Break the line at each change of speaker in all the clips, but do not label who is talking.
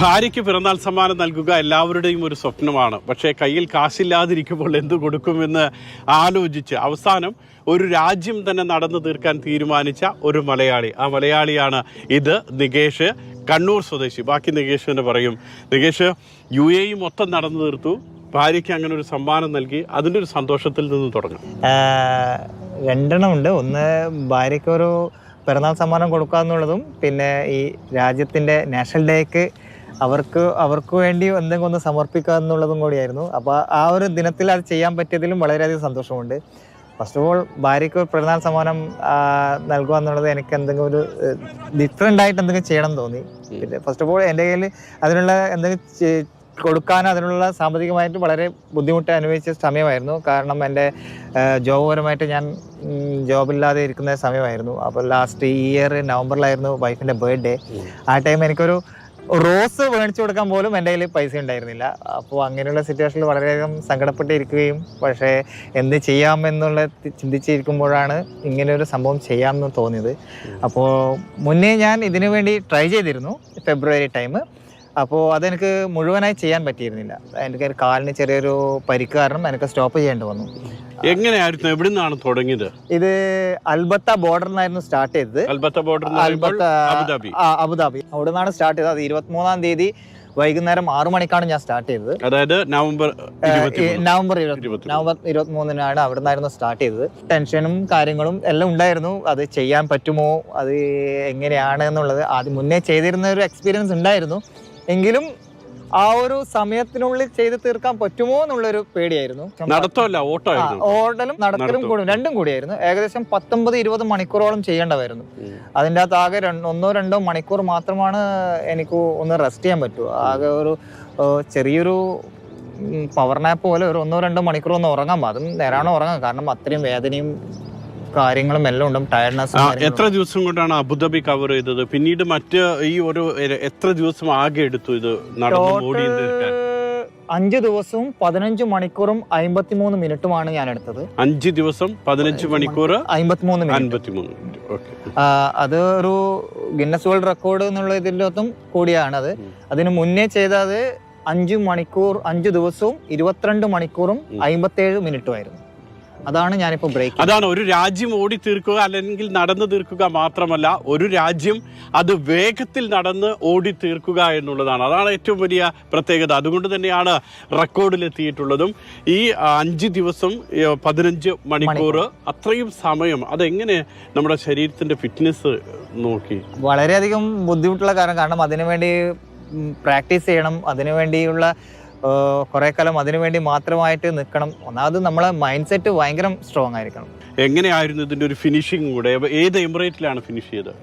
ഭാര്യയ്ക്ക് പിറന്നാൾ സമ്മാനം നൽകുക എല്ലാവരുടെയും ഒരു സ്വപ്നമാണ്. പക്ഷേ കയ്യിൽ കാശില്ലാതിരിക്കുമ്പോൾ എന്തു കൊടുക്കുമെന്ന് ആലോചിച്ച് അവസാനം ഒരു രാജ്യം തന്നെ നടന്നു തീർക്കാൻ തീരുമാനിച്ച ഒരു മലയാളി. ആ മലയാളിയാണ് ഇത്. നികേഷ്, കണ്ണൂർ സ്വദേശി. ബാക്കി നികേഷ് തന്നെ പറയും. നികേഷ് UAE മൊത്തം നടന്നു തീർത്തു, ഭാര്യയ്ക്ക് അങ്ങനെ ഒരു സമ്മാനം നൽകി. അതിൻ്റെ ഒരു സന്തോഷത്തിൽ നിന്ന് തുടങ്ങാം.
രണ്ടെണ്ണമുണ്ട്. ഒന്ന്, ഭാര്യയ്ക്ക് ഒരു പിറന്നാൾ സമ്മാനം കൊടുക്കുക എന്നുള്ളതും, പിന്നെ ഈ രാജ്യത്തിൻ്റെ നാഷണൽ ഡേക്ക് അവർക്ക് വേണ്ടി എന്തെങ്കിലും ഒന്ന് സമർപ്പിക്കുക എന്നുള്ളതും കൂടിയായിരുന്നു. അപ്പോൾ ആ ഒരു ദിനത്തിൽ അത് ചെയ്യാൻ പറ്റിയതിലും വളരെയധികം സന്തോഷമുണ്ട്. ഫസ്റ്റ് ഓഫ് ഓൾ, ഭാര്യയ്ക്ക് ഒരു പിറന്നാൾ സമ്മാനം നൽകുക എന്നുള്ളത് എനിക്ക് എന്തെങ്കിലും ഒരു ഡിഫറെൻ്റ് ആയിട്ട് എന്തെങ്കിലും ചെയ്യണം എന്ന് തോന്നി. പിന്നെ ഫസ്റ്റ് ഓഫ് ഓൾ എൻ്റെ കയ്യിൽ അതിനുള്ള എന്തെങ്കിലും കൊടുക്കാൻ അതിനുള്ള സാമ്പത്തികമായിട്ട് വളരെ ബുദ്ധിമുട്ട് അനുഭവിച്ച സമയമായിരുന്നു. കാരണം എൻ്റെ ജോബുപരമായിട്ട് ഞാൻ ജോബില്ലാതെ ഇരിക്കുന്ന സമയമായിരുന്നു. അപ്പോൾ ലാസ്റ്റ് ഇയർ നവംബറിലായിരുന്നു വൈഫിൻ്റെ ബർത്ത്ഡേ. ആ ടൈം എനിക്കൊരു റോസ് മേടിച്ചു കൊടുക്കാൻ പോലും എൻ്റെ കയ്യിൽ പൈസ ഉണ്ടായിരുന്നില്ല. അപ്പോൾ അങ്ങനെയുള്ള സിറ്റുവേഷനിൽ വളരെയധികം സങ്കടപ്പെട്ടിരിക്കുകയും, പക്ഷേ എന്ത് ചെയ്യാമെന്നുള്ള ചിന്തിച്ചിരിക്കുമ്പോഴാണ് ഇങ്ങനെയൊരു സംഭവം ചെയ്യാമെന്ന് തോന്നിയത്. അപ്പോൾ മുന്നേ ഞാൻ ഇതിനു വേണ്ടി ട്രൈ ചെയ്തിരുന്നു, ഫെബ്രുവരി ടൈം. അപ്പോൾ അതെനിക്ക് മുഴുവനായി ചെയ്യാൻ പറ്റിയിരുന്നില്ല. എനിക്ക് കാലിന് ചെറിയൊരു പരിക്ക് കാരണം എനിക്ക് സ്റ്റോപ്പ് ചെയ്യേണ്ടി വന്നു.
എങ്ങനെയായിരുന്നു, എവിടെ നിന്നാണ് തുടങ്ങിയത്?
ഇത് അൽബത്ത ബോർഡറിൽ നിന്നായിരുന്നു സ്റ്റാർട്ട് ചെയ്തത്. അബുദാബി അവിടെ നിന്നാണ് സ്റ്റാർട്ട് ചെയ്തത്. അത് 23-ാം തീയതി വൈകുന്നേരം 6 മണിക്കാണ് ഞാൻ സ്റ്റാർട്ട് ചെയ്തത്.
അതായത് നവംബർ
23-നാണ് അവിടെ നിന്നായിരുന്നു സ്റ്റാർട്ട് ചെയ്തത്. ടെൻഷനും കാര്യങ്ങളും എല്ലാം ഉണ്ടായിരുന്നു. അത് ചെയ്യാൻ പറ്റുമോ, അത് എങ്ങനെയാണ് എന്നുള്ളത് ആദ്യം മുന്നേ ചെയ്തിരുന്ന ഒരു എക്സ്പീരിയൻസ് ഉണ്ടായിരുന്നു. എങ്കിലും ആ ഒരു സമയത്തിനുള്ളിൽ ചെയ്ത് തീർക്കാൻ പറ്റുമോ എന്നുള്ളൊരു പേടിയായിരുന്നു. ഓടലും നടക്കലും രണ്ടും കൂടിയായിരുന്നു. ഏകദേശം 19-20 മണിക്കൂറോളം ചെയ്യേണ്ടതായിരുന്നു. അതിൻ്റെ അകത്ത് ആകെ 1-2 മണിക്കൂർ മാത്രമാണ് എനിക്ക് ഒന്ന് റെസ്റ്റ് ചെയ്യാൻ പറ്റൂ. ആകെ ഒരു ചെറിയൊരു പവർ നാപ്പ് പോലെ ഒരു 1-2 മണിക്കൂർ ഒന്ന് ഉറങ്ങാം. അതും നേരാണോ ഉറങ്ങാം, കാരണം അത്രയും വേദനയും കാര്യങ്ങളും എല്ലാം ഉണ്ട്, ടയർഡ്നെസ്.
എത്ര ദിവസം കൊണ്ടാണ് അബുദാബി കവർ ചെയ്തത്? പിന്നീട് മറ്റ് ഈ ഒരു എത്ര ദിവസം ആകെ എടുത്തു ഇത്?
5 ദിവസവും 15 മണിക്കൂറും 53 മിനിറ്റുമാണ് ഞാൻ എടുത്തത്.
5 ദിവസം 15 മണിക്കൂർ 53 മിനിറ്റ്.
അത് ഒരു ഗിന്നസ് വേൾഡ് റെക്കോർഡ് എന്നുള്ള ഇതിൻ്റെ ഒത്തും കൂടിയാണ് അത്. അതിന് മുന്നേ ചെയ്തത് 5 ദിവസവും 22 മണിക്കൂറും 57 മിനിറ്റുമായിരുന്നു. അതാണ് ഞാനിപ്പോൾ ബ്രേക്ക്.
അതാണ് ഒരു രാജ്യം ഓടി തീർക്കുക അല്ലെങ്കിൽ നടന്നു തീർക്കുക മാത്രമല്ല, ഒരു രാജ്യം അത് വേഗത്തിൽ നടന്ന് ഓടി തീർക്കുക എന്നുള്ളതാണ്. അതാണ് ഏറ്റവും വലിയ പ്രത്യേകത. അതുകൊണ്ട് തന്നെയാണ് റെക്കോർഡിലെത്തിയിട്ടുള്ളതും. ഈ 5 ദിവസം 15 മണിക്കൂർ അത്രയും സമയം, അതെങ്ങനെ നമ്മുടെ ശരീരത്തിന്റെ ഫിറ്റ്നസ് നോക്കി?
വളരെയധികം ബുദ്ധിമുട്ടുള്ള കാരണം അതിനുവേണ്ടി പ്രാക്ടീസ് ചെയ്യണം. അതിനുവേണ്ടിയുള്ള കുറെ കാലം അതിനുവേണ്ടി മാത്രമായിട്ട് നിൽക്കണം. ഒന്നാമത് നമ്മളെ മൈൻഡ് സെറ്റ് ഭയങ്കര സ്ട്രോങ് ആയിരിക്കണം.
എങ്ങനെയായിരുന്നു ഇതിന്റെ ഒരു ഫിനിഷിംഗ് കൂടെ? ഏത് എമിറേറ്റിലാണ് ഫിനിഷ് ചെയ്തത്?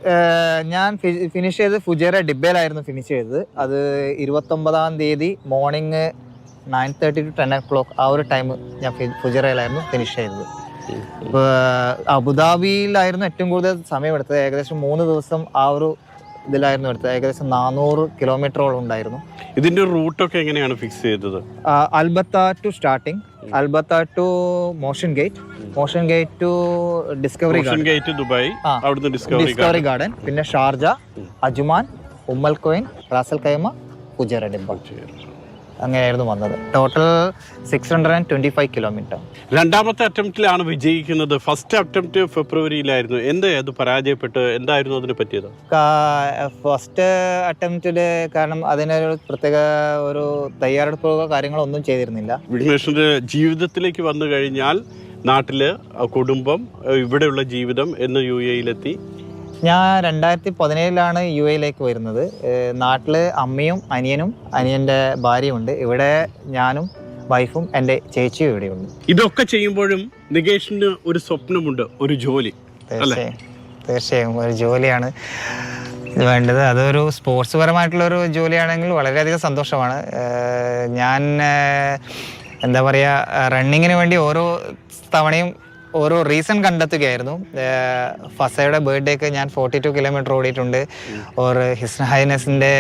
ഞാൻ ഫിനിഷ് ചെയ്ത് ഫുജൈറ ഡിബയിലായിരുന്നു ഫിനിഷ് ചെയ്തത്. അത് 29-ാം തീയതി മോർണിംഗ് 9:30 to 10 o'clock ആ ഒരു ടൈം ഞാൻ ഫുജൈറയിലായിരുന്നു ഫിനിഷ് ചെയ്തത്. അബുദാബിയിലായിരുന്നു ഏറ്റവും കൂടുതൽ സമയം എടുത്തത്. ഏകദേശം 3 ദിവസം ആ ഒരു ഇതിലായിരുന്നു എടുത്തത്. ഏകദേശം 400 കിലോമീറ്ററോളം ഉണ്ടായിരുന്നു.
ഇതിന്റെ റൂട്ടൊക്കെ എങ്ങനെയാണ് ഫിക്സ് ചെയ്തത്?
Al Batha to starting, Al Batha to Motiongate to Discovery
Dubai, അവിടുന്ന്
ഡിസ്കവറി ഗാർഡൻ, പിന്നെ Sharjah, Ajman, Umm al Quwain, Ras al Khaimah, Fujairah Dibba. അങ്ങനെയായിരുന്നു വന്നത്. Total 625 kilometre.
രണ്ടാമത്തെ അറ്റംപ്റ്റിലാണ് വിജയിക്കുന്നത്. ഫസ്റ്റ് അറ്റംപ്റ്റ് ഫെബ്രുവരിയിലായിരുന്നു. അത് പരാജയപ്പെട്ട് എന്തായിരുന്നു അതിനെ പറ്റിയത്?
ഫസ്റ്റ് അറ്റംപ്റ്റില് കാരണം അതിനൊരു പ്രത്യേക ഒരു തയ്യാറെടുപ്പോ കാര്യങ്ങളോ ഒന്നും ചെയ്തിരുന്നില്ല.
വിഘ്നേഷിന്റെ ജീവിതത്തിലേക്ക് വന്നു കഴിഞ്ഞാൽ നാട്ടില് കുടുംബം, ഇവിടെയുള്ള ജീവിതം എന്ന് UAE-യിലെത്തി.
ഞാൻ 2017-ലാണ് UAE-യിലേക്ക് വരുന്നത്. നാട്ടിൽ അമ്മയും അനിയൻ്റെ ഭാര്യയുണ്ട്. ഇവിടെ ഞാനും വൈഫും എൻ്റെ ചേച്ചിയും ഇവിടെയുണ്ട്.
ഇതൊക്കെ ചെയ്യുമ്പോഴും നികേഷിന് ഒരു സ്വപ്നമുണ്ട്, ഒരു ജോലി.
തീർച്ചയായും ഒരു ജോലിയാണ് വേണ്ടത്. അതൊരു സ്പോർട്സ് പരമായിട്ടുള്ളൊരു ജോലിയാണെങ്കിൽ വളരെയധികം സന്തോഷമാണ്. ഞാൻ എന്താ പറയുക, റണ്ണിങ്ങിന് വേണ്ടി ഓരോ തവണയും ഓരോ റീസൺ കണ്ടെത്തുകയായിരുന്നു. ഫസയുടെ ബർത്ത്ഡേക്ക് ഞാൻ 42 കിലോമീറ്റർ ഓടിയിട്ടുണ്ട്, ഓർ ഹിസ് ഹൈനസിൻ്റെ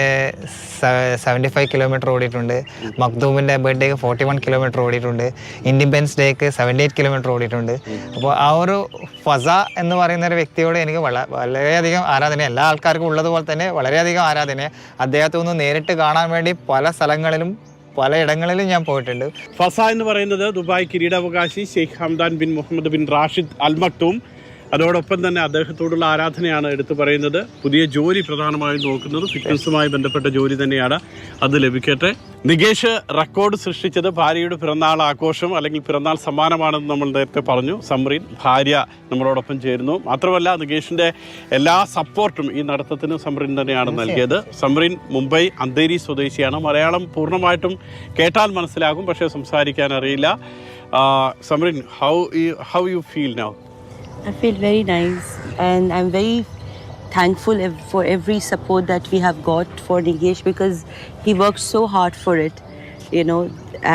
75 കിലോമീറ്റർ ഓടിയിട്ടുണ്ട്, മഖ്ദൂമിൻ്റെ ബർത്ത്ഡേക്ക് 41 കിലോമീറ്റർ ഓടിയിട്ടുണ്ട്, ഇൻഡിപെൻഡൻസ് ഡേക്ക് 78 കിലോമീറ്റർ ഓടിയിട്ടുണ്ട്. അപ്പോൾ ആ ഒരു ഫസ എന്ന് പറയുന്ന ഒരു വ്യക്തിയോട് എനിക്ക് വളരെയധികം ആരാധന, എല്ലാ ആൾക്കാർക്കും ഉള്ളതുപോലെ തന്നെ വളരെയധികം ആരാധന. അദ്ദേഹത്തെ ഒന്ന് നേരിട്ട് കാണാൻ വേണ്ടി പല സ്ഥലങ്ങളിലും പലയിടങ്ങളിലും ഞാൻ പോയിട്ടുണ്ട്.
ഫസ എന്ന് പറയുന്നത് ദുബായ് കിരീടാവകാശി Sheikh Hamdan bin Mohammed bin Rashid Al Maktoum. അതോടൊപ്പം തന്നെ അദ്ദേഹത്തോടുള്ള ആരാധനയാണ് എടുത്തു പറയുന്നത്. പുതിയ ജോലി പ്രധാനമായും നോക്കുന്നത് ഫിറ്റ്നസുമായി ബന്ധപ്പെട്ട ജോലി തന്നെയാണ്, അത് ലഭിക്കട്ടെ. നികേഷ് റെക്കോർഡ് സൃഷ്ടിച്ചത് ഭാര്യയുടെ പിറന്നാൾ ആഘോഷം അല്ലെങ്കിൽ പിറന്നാൾ സമ്മാനമാണെന്ന് നമ്മൾ നേരത്തെ പറഞ്ഞു. സംറീൻ ഭാര്യ നമ്മളോടൊപ്പം ചേരുന്നു. മാത്രമല്ല നികേഷിൻ്റെ എല്ലാ സപ്പോർട്ടും ഈ നടത്തത്തിന് സംറീൻ തന്നെയാണ് നൽകിയത്. സംറീൻ മുംബൈ അന്തേരി സ്വദേശിയാണ്. മലയാളം പൂർണ്ണമായിട്ടും കേട്ടാൽ മനസ്സിലാകും, പക്ഷേ സംസാരിക്കാൻ അറിയില്ല. സംറീൻ, how you feel now?
I feel very nice, and I'm very thankful for every support that we have got for Nigesh, because he worked so hard for it, you know,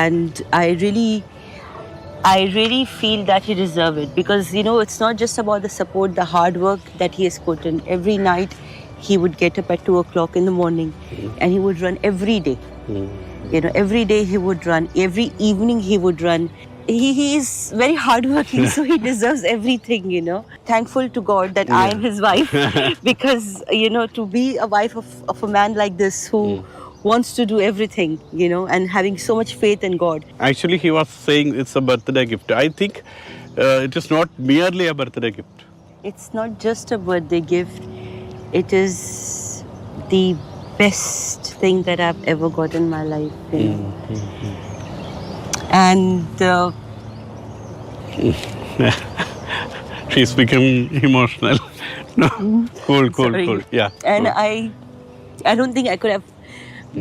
and I really feel that he deserves it, because you know it's not just about the support, the hard work that he has put in. Every night he would get up at 2 o'clock in the morning and he would run every day. You know, every day he would run, every evening he would run. He is very hardworking, so he deserves everything, you know. Thankful to God that I am his wife, because, you know, to be a wife of a man like this who wants to do everything, you know, and having so much faith in God.
Actually, he was saying it's a birthday gift. I think it is not merely a birthday gift.
It's not just a birthday gift. It is the best thing that I've ever got in my life, you know. And
She's become emotional. No, cool.
sorry.
Yeah.
And
cool.
I don't think I could have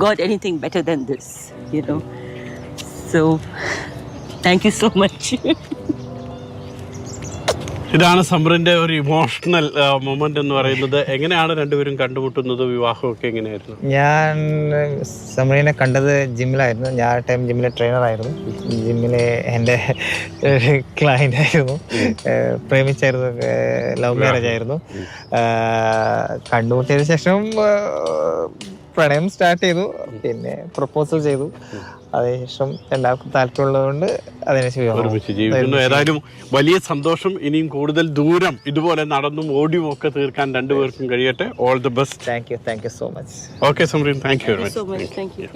got anything better than this, you know. So thank you so much.
ഇതാണ് സംറിൻ്റെ ഒരു emotional moment എന്ന് പറയുന്നത്. എങ്ങനെയാണ് രണ്ടുപേരും കണ്ടുമുട്ടുന്നത്? വിവാഹമൊക്കെ എങ്ങനെയായിരുന്നു?
ഞാൻ സമറിനെ കണ്ടത് ജിമ്മിലായിരുന്നു. ഞാൻ ആ ടൈം ജിമ്മിലെ ട്രെയിനറായിരുന്നു. ജിമ്മിലെ എൻ്റെ ക്ലയൻ്റ് ആയിരുന്നു. പ്രേമിച്ചായിരുന്നു, ലവ് മാരേജ് ആയിരുന്നു. കണ്ടുമുട്ടിയതിന് ശേഷം പ്രണയം സ്റ്റാർട്ട് ചെയ്തു, പിന്നെ പ്രപ്പോസൽ ചെയ്തു. അതിനുശേഷം എല്ലാവർക്കും താല്പര്യമുള്ളതുകൊണ്ട്
ഒരുമിച്ച് ജീവിക്കുന്നു. ഏതായാലും വലിയ സന്തോഷം. ഇനിയും കൂടുതൽ ദൂരം ഇതുപോലെ നടന്നും ഓടിയും ഒക്കെ തീർക്കാൻ രണ്ടുപേർക്കും കഴിയട്ടെ. All the best.
Thank you so much.
Okay Samreen, thank you very
So much. Thank you.